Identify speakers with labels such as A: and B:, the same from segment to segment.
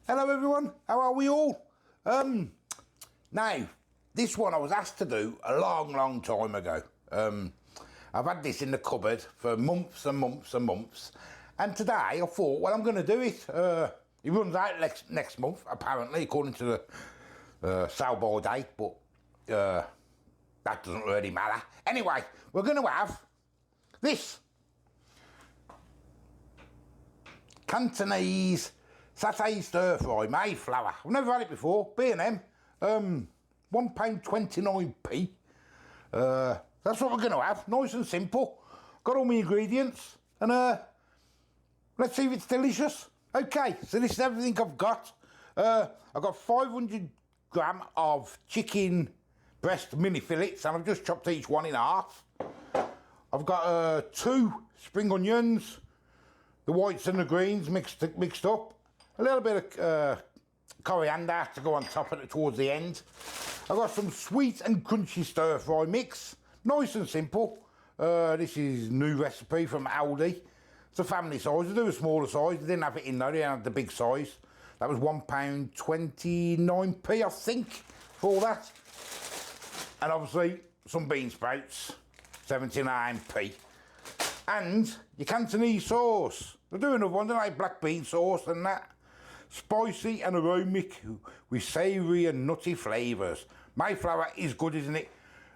A: Hello everyone, how are we all? Now, this one I was asked to do a long time ago. I've had this in the cupboard for months and months and months, and today I thought, well, I'm going to do it. It runs out next month, apparently, according to the sell-by date, but that doesn't really matter. Anyway, we're going to have this Cantonese satay stir-fry Mayflower. I've never had it before. B&M, £1.29p. That's what we're going to have. Nice and simple. Got all my ingredients, and let's see if it's delicious. Okay, so this is everything I've got. I've got 500 gram of chicken breast mini fillets, and I've just chopped each one in half. I've got 2 spring onions, the whites and the greens mixed up. A little bit of coriander to go on top of it towards the end. I've got some sweet and crunchy stir fry mix. Nice and simple. This is new recipe from Aldi. It's a family size. They do a smaller size. They didn't have it in though. They had the big size. That was £1.29p, I think, for that. And obviously some bean sprouts, 79p. And your Cantonese sauce. They're doing another one, don't they? Black bean sauce and that. Spicy and aromatic with savoury and nutty flavours. Mayflower is good, isn't it?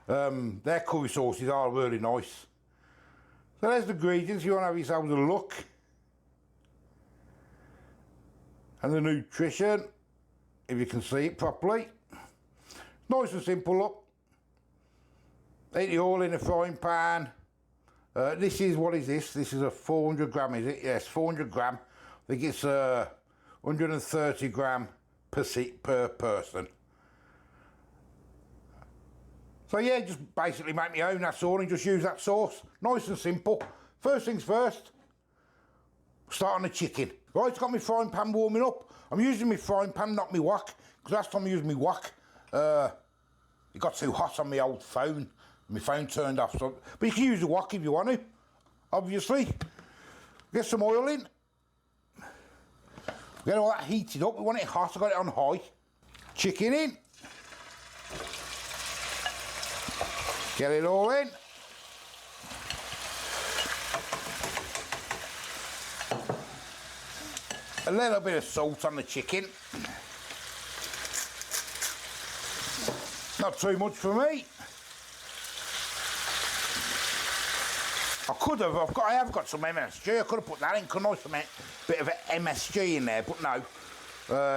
A: Their curry sauces are really nice. So there's the ingredients. You want to have yourselves a look. And the nutrition, if you can see it properly. Nice and simple, look. Eat it all in a frying pan. This is, what is this? This is a 400 gram, is it? Yes, 400 gram. I think it's 130 gram per person. So yeah, just basically make my own, that's all, and just use that sauce. Nice and simple. First things first, start on the chicken. Right, it's got my frying pan warming up. I'm using my frying pan, not my wok, because last time I used my wok, it got too hot on my old phone. My phone turned off, so, but you can use the wok if you want to, obviously. Get some oil in. Get all that heated up. We want it hot. I got it on high. Chicken in. Get it all in. A little bit of salt on the chicken. Not too much for me. I have got some MSG. I could have put that in, couldn't I? Some bit of MSG in there, but no.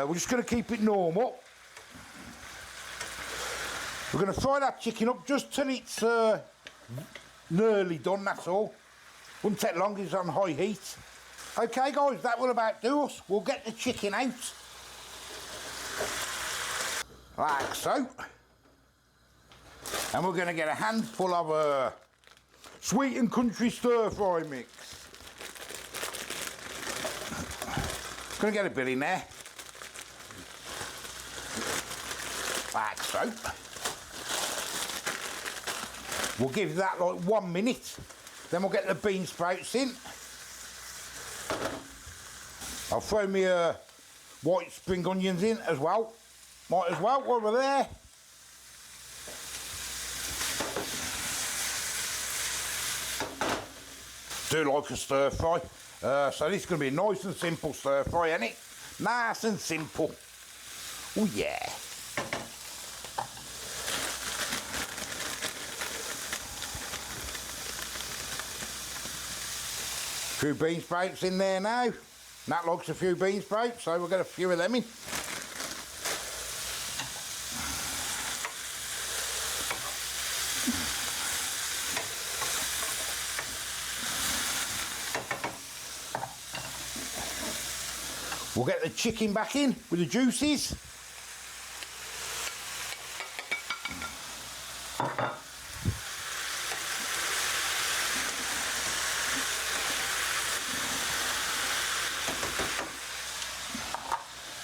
A: We're just going to keep it normal. We're going to fry that chicken up just till it's nearly done, that's all. Wouldn't take long, it's on high heat. Okay guys, that will about do us. We'll get the chicken out. Like so. And we're going to get a handful of sweet and country stir fry mix. Gonna get a bit in there. Like so. We'll give that like 1 minute. Then we'll get the bean sprouts in. I'll throw me white spring onions in as well. Might as well while we're there. Do like a stir fry. So this is going to be a nice and simple stir fry, isn't it? Nice and simple. Oh yeah. Few bean sprouts in there now. Nat likes a few bean sprouts, so we'll get a few of them in. We'll get the chicken back in with the juices.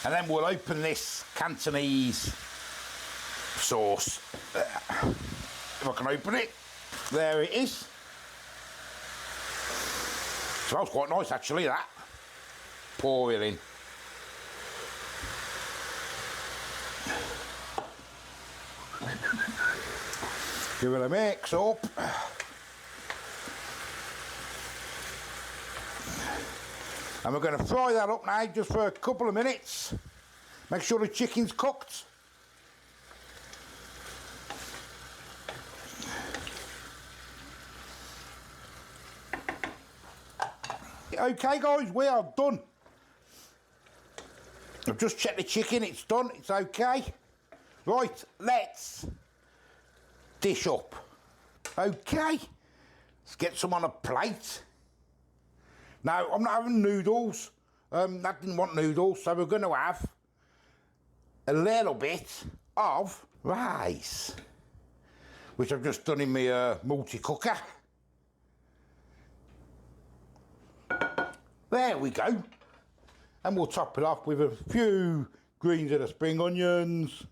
A: And then we'll open this Cantonese sauce. If I can open it. There it is. Smells quite nice actually, that. Pour it in. Give it a mix up. And we're going to fry that up now just for a couple of minutes. Make sure the chicken's cooked. Okay guys, we are done. I've just checked the chicken, it's done, it's okay. Right, let's dish up. Okay, let's get some on a plate. Now, I'm not having noodles. That didn't want noodles, so we're going to have a little bit of rice, which I've just done in my multi-cooker. There we go. And we'll top it off with a few greens of the spring onions.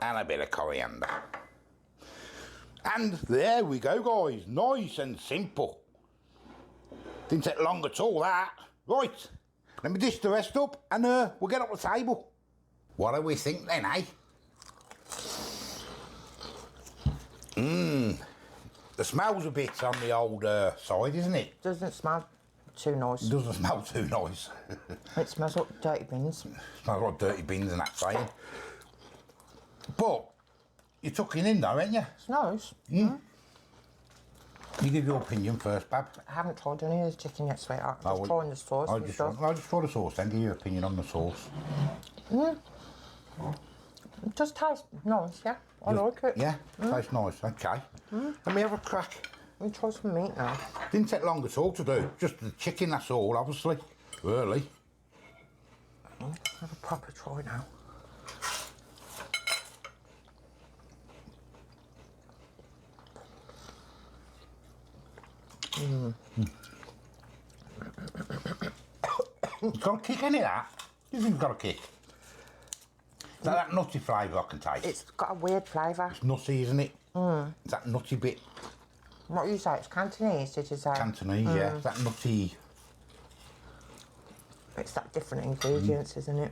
A: And a bit of coriander. And there we go, guys. Nice and simple. Didn't take long at all, that. Right, let me dish the rest up and we'll get up the table. What do we think then, eh? The smell's a bit on the old side, isn't it?
B: Doesn't smell too nice.
A: It doesn't smell too nice.
B: It smells like dirty bins.
A: Smells like dirty bins and that saying. But you're tucking in though, ain't you?
B: It's nice.
A: You give your opinion first, Bab.
B: I haven't tried any of the chicken yet, sweetheart. I'm just trying the sauce.
A: I'll just try the sauce then, give your opinion on the sauce.
B: It does taste nice, yeah. I like it.
A: Yeah, tastes nice, okay. Let me have a crack.
B: Let me try some meat now.
A: Didn't take long at all to do, just the chicken, that's all, obviously. Early.
B: Have a proper try now.
A: It's got a kick, ain't it, that? You think it's got a kick? Is that nutty flavour I can taste?
B: It's got a weird flavour.
A: It's nutty, isn't it? It's that nutty bit.
B: What do you say? It's Cantonese, did you say?
A: Cantonese, yeah. It's that nutty.
B: It's that different ingredients, isn't it?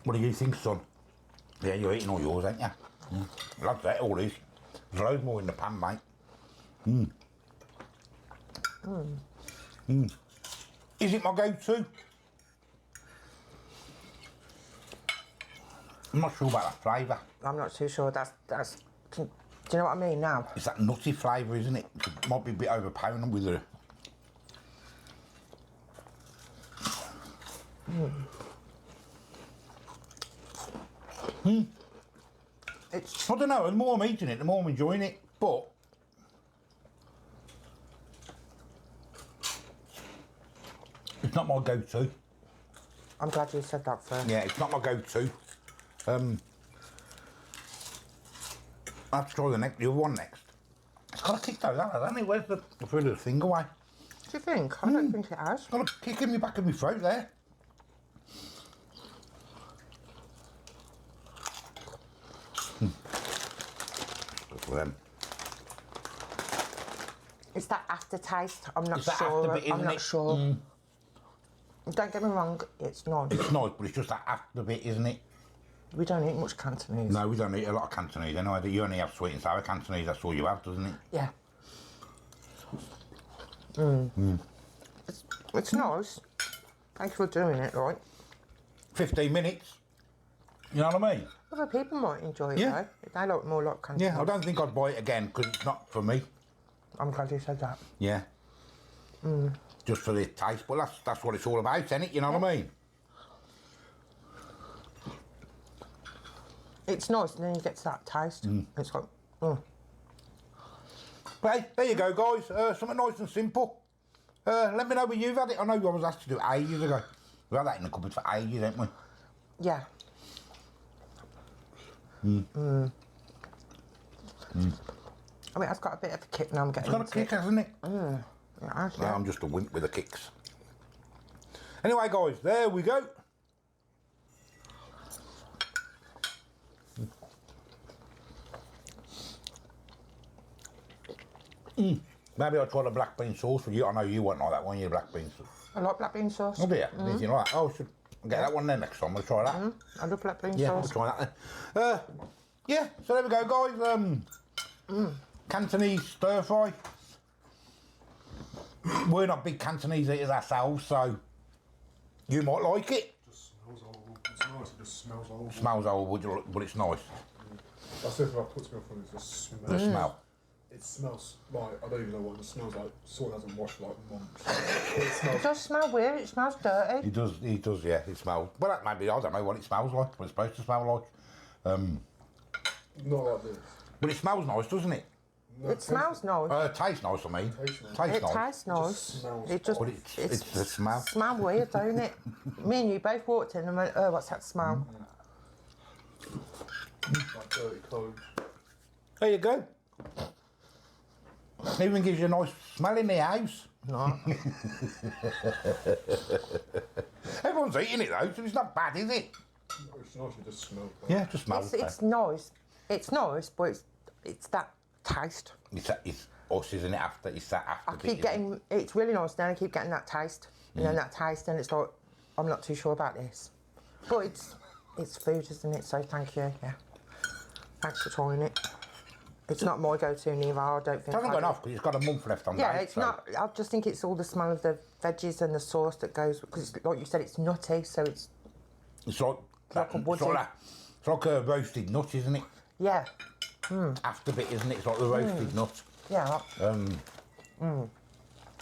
A: What do you think, son? Yeah, you're eating all yours, ain't you? Love that, all these. There's loads more in the pan, mate. Is it my go-to? I'm not sure about that flavour.
B: I'm not too sure. That's. Do you know what I mean now?
A: It's that nutty flavour, isn't it? It might be a bit overpowering with the.
B: It's.
A: I don't know. The more I'm eating it, the more I'm enjoying it. But it's not my go-to.
B: I'm glad you said that first.
A: Yeah, it's not my go-to. I'll have to try the other one next. It's got a kick though, that hasn't it? Where's the further thing away?
B: Do you think? I don't think it has.
A: It's got a kick in the back of my throat there. Good for them.
B: It's that aftertaste. I'm not
A: It's that
B: sure.
A: after bit,
B: I'm
A: isn't
B: not
A: it?
B: sure. Don't get me wrong, it's nice.
A: It's nice, but it's just that after bit, isn't it?
B: We don't eat much Cantonese.
A: No, we don't eat a lot of Cantonese anyway. You only have sweet and sour Cantonese, that's all you have, doesn't it?
B: Yeah. It's nice. Thank you for doing it, right?
A: 15 minutes. You know what I mean?
B: Other people might enjoy it,
A: Yeah.
B: though. They like more like Cantonese.
A: Yeah, I don't think I'd buy it again because it's not for me.
B: I'm glad you said that.
A: Yeah. Just for the taste, but that's what it's all about, isn't it? You know what I mean?
B: It's nice, and then you get to that taste. It's like,
A: But hey, there you go, guys. Something nice and simple. Let me know when you've had it. I know I was asked to do it ages ago. We've had that in the cupboard for ages, haven't we?
B: yeah. I mean, I've got a bit of a kick now. I'm getting.
A: It's got a kick, hasn't it?
B: Yeah,
A: Yeah, I'm just a wimp with the kicks. Anyway, guys, there we go. Maybe I'll try the black bean sauce with you. I know you won't like that one, you black bean sauce.
B: I like black bean sauce.
A: Oh dear, anything like that? Oh, I should get that one then next time. I'll try that.
B: I love black bean
A: Yeah, I'll
B: sauce.
A: try that then. Yeah, so there we go, guys. Cantonese stir fry. We're not big Cantonese eaters ourselves, so you might like it.
C: Just smells horrible. It's nice, it just smells horrible.
A: Smells old, but it's nice.
C: That's the thing that puts me off on is the smell.
A: The smell.
C: It smells like, I don't even know what it smells like. Someone hasn't washed like months. It smells.
B: It does smell weird. It smells dirty.
A: He does, yeah, it smells. Well, that maybe, I don't know what it smells like, what it's supposed to smell like.
C: Not like this.
A: But it smells nice, doesn't it?
C: No,
B: It smells nice.
A: Tastes nice, I mean.
C: Tastes nice.
A: Tastes
B: It
A: nice.
B: tastes nice.
C: smells
B: It just
A: But it's the smell.
B: Smell weird, don't it? Me and you both walked in and went, oh, what's that smell?
C: Like dirty clothes.
A: There you go. Even gives you a nice smell in the house.
B: No.
A: Everyone's eating it though, so it's not bad, is it?
C: It's nice, it just smells.
A: Yeah, it just smells.
B: It's nice. It's nice, but it's that taste.
A: It's us, isn't it? After it's that after.
B: I
A: bit,
B: keep
A: isn't it?
B: getting, it's really nice, then I keep getting that taste. And then that taste, and it's like, I'm not too sure about this. But it's food, isn't it? So thank you, yeah. Thanks for trying it. It's not my go-to neither, I don't think.
A: It hasn't
B: I
A: gone
B: do.
A: off because it's got a month left on
B: Yeah,
A: date,
B: it's
A: so-
B: not, I just think it's all the smell of the veggies and the sauce that goes, because like you said, it's nutty, so it's,
A: It's like
B: like a woody.
A: it's like a roasted nut, isn't it?
B: yeah,
A: After bit, isn't it? It's like the roasted nut.
B: yeah.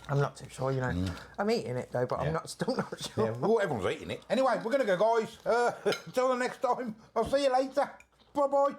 B: I'm not too sure, you know. I'm eating it though, but
A: Yeah.
B: I'm not still not sure.
A: Yeah, well, everyone's eating it. Anyway, we're going to go, guys. Until the next time, I'll see you later. Bye-bye.